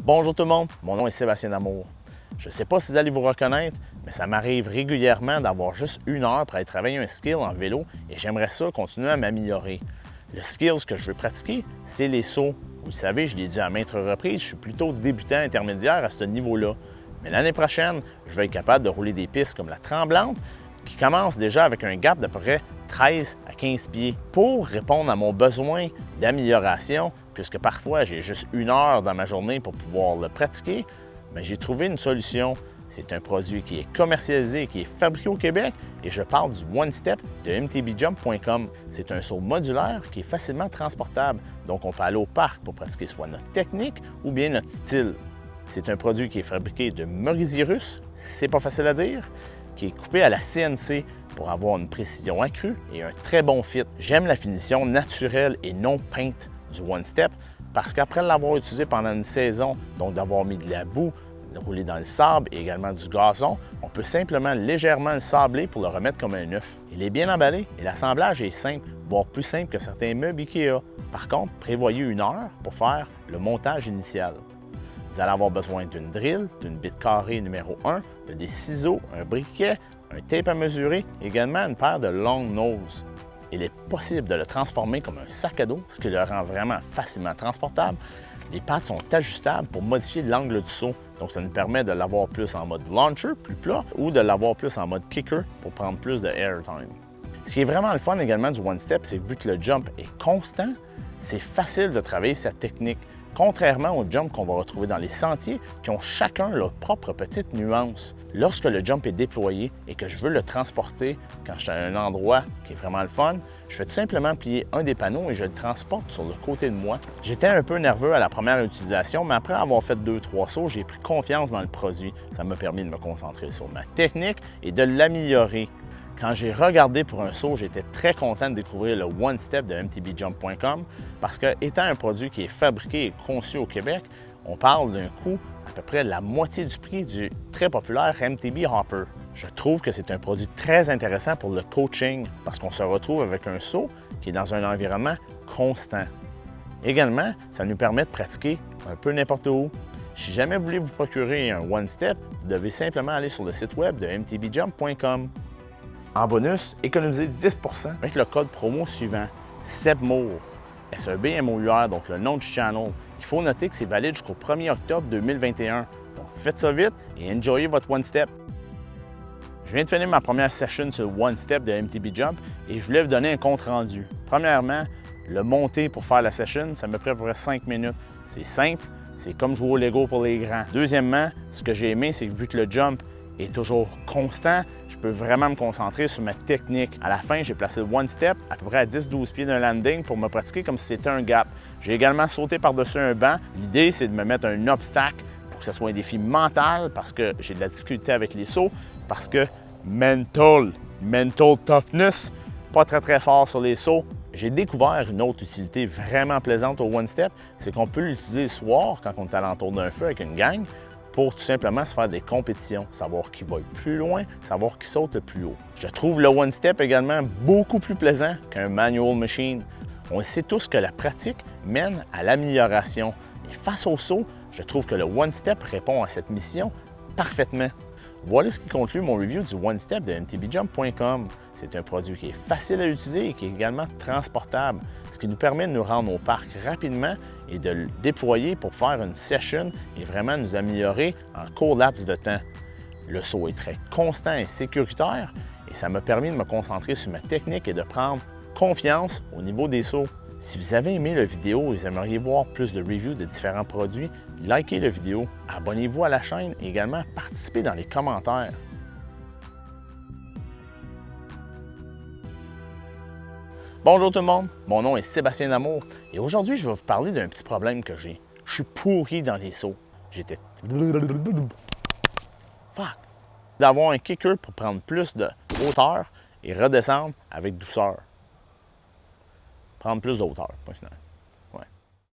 Bonjour tout le monde, mon nom est Sébastien Damour. Je ne sais pas si vous allez vous reconnaître, mais ça m'arrive régulièrement d'avoir juste une heure pour aller travailler un skill en vélo et j'aimerais ça continuer à m'améliorer. Le skill que je veux pratiquer, c'est les sauts. Vous le savez, je l'ai dit à maintes reprises, je suis plutôt débutant intermédiaire à ce niveau-là. Mais l'année prochaine, je vais être capable de rouler des pistes comme la Tremblante, qui commence déjà avec un gap d'à peu près 13 à 15 pieds. Pour répondre à mon besoin d'amélioration, puisque parfois j'ai juste une heure dans ma journée pour pouvoir le pratiquer, bien, j'ai trouvé une solution. C'est un produit qui est commercialisé, qui est fabriqué au Québec et je parle du One Step de mtbjump.com. C'est un saut modulaire qui est facilement transportable, donc on peut aller au parc pour pratiquer soit notre technique ou bien notre style. C'est un produit qui est fabriqué de Mauritius, c'est pas facile à dire, qui est coupé à la CNC pour avoir une précision accrue et un très bon fit. J'aime la finition naturelle et non peinte du One Step parce qu'après l'avoir utilisé pendant une saison, donc d'avoir mis de la boue, de rouler dans le sable et également du gazon, on peut simplement légèrement le sabler pour le remettre comme un neuf. Il est bien emballé et l'assemblage est simple, voire plus simple que certains meubles IKEA. Par contre, prévoyez une heure pour faire le montage initial. Vous allez avoir besoin d'une drill, d'une bite carrée numéro 1, de des ciseaux, un briquet, un tape à mesurer, également une paire de long nose. Il est possible de le transformer comme un sac à dos, ce qui le rend vraiment facilement transportable. Les pattes sont ajustables pour modifier l'angle du saut, donc ça nous permet de l'avoir plus en mode launcher, plus plat, ou de l'avoir plus en mode kicker pour prendre plus de airtime. Ce qui est vraiment le fun également du One Step, c'est que vu que le jump est constant, c'est facile de travailler sa technique. Contrairement aux jumps qu'on va retrouver dans les sentiers, qui ont chacun leur propre petite nuance. Lorsque le jump est déployé et que je veux le transporter quand je suis à un endroit qui est vraiment le fun, je vais tout simplement plier un des panneaux et je le transporte sur le côté de moi. J'étais un peu nerveux à la première utilisation, mais après avoir fait 2-3 sauts, j'ai pris confiance dans le produit. Ça m'a permis de me concentrer sur ma technique et de l'améliorer. Quand j'ai regardé pour un saut, j'étais très content de découvrir le One Step de mtbjump.com parce que, étant un produit qui est fabriqué et conçu au Québec, on parle d'un coût à peu près la moitié du prix du très populaire MTB Hopper. Je trouve que c'est un produit très intéressant pour le coaching parce qu'on se retrouve avec un saut qui est dans un environnement constant. Également, ça nous permet de pratiquer un peu n'importe où. Si jamais vous voulez vous procurer un One Step, vous devez simplement aller sur le site web de mtbjump.com. En bonus, économisez 10 % avec le code promo suivant, SEBMOUR, SEBMOUR, donc le nom du channel. Il faut noter que c'est valide jusqu'au 1er octobre 2021. Donc faites ça vite et enjoyez votre One Step. Je viens de finir ma première session sur le One Step de MTB Jump et je voulais vous donner un compte rendu. Premièrement, le monter pour faire la session, ça me prend à peu près 5 minutes. C'est simple, c'est comme jouer au Lego pour les grands. Deuxièmement, ce que j'ai aimé, c'est que vu que le jump est toujours constant, je peux vraiment me concentrer sur ma technique. À la fin, j'ai placé le One Step à peu près à 10-12 pieds d'un landing pour me pratiquer comme si c'était un gap. J'ai également sauté par-dessus un banc. L'idée, c'est de me mettre un obstacle pour que ce soit un défi mental parce que j'ai de la difficulté avec les sauts, parce que mental toughness, pas très fort sur les sauts. J'ai découvert une autre utilité vraiment plaisante au One Step, c'est qu'on peut l'utiliser le soir quand on est alentour d'un feu avec une gang, pour tout simplement se faire des compétitions, savoir qui va le plus loin, savoir qui saute le plus haut. Je trouve le One Step également beaucoup plus plaisant qu'un manual machine. On sait tous que la pratique mène à l'amélioration. Et face au saut, je trouve que le One Step répond à cette mission parfaitement. Voilà ce qui conclut mon review du One Step de mtbjump.com. C'est un produit qui est facile à utiliser et qui est également transportable, ce qui nous permet de nous rendre au parc rapidement et de le déployer pour faire une session et vraiment nous améliorer en court laps de temps. Le saut est très constant et sécuritaire et ça m'a permis de me concentrer sur ma technique et de prendre confiance au niveau des sauts. Si vous avez aimé la vidéo et vous aimeriez voir plus de reviews de différents produits, likez la vidéo, abonnez-vous à la chaîne et également participez dans les commentaires. Bonjour tout le monde, mon nom est Sébastien Damour et aujourd'hui je vais vous parler d'un petit problème que j'ai. Je suis pourri dans les sauts. J'étais... Fuck! D'avoir un kicker pour prendre plus de hauteur et redescendre avec douceur. Prendre plus de hauteur, point final.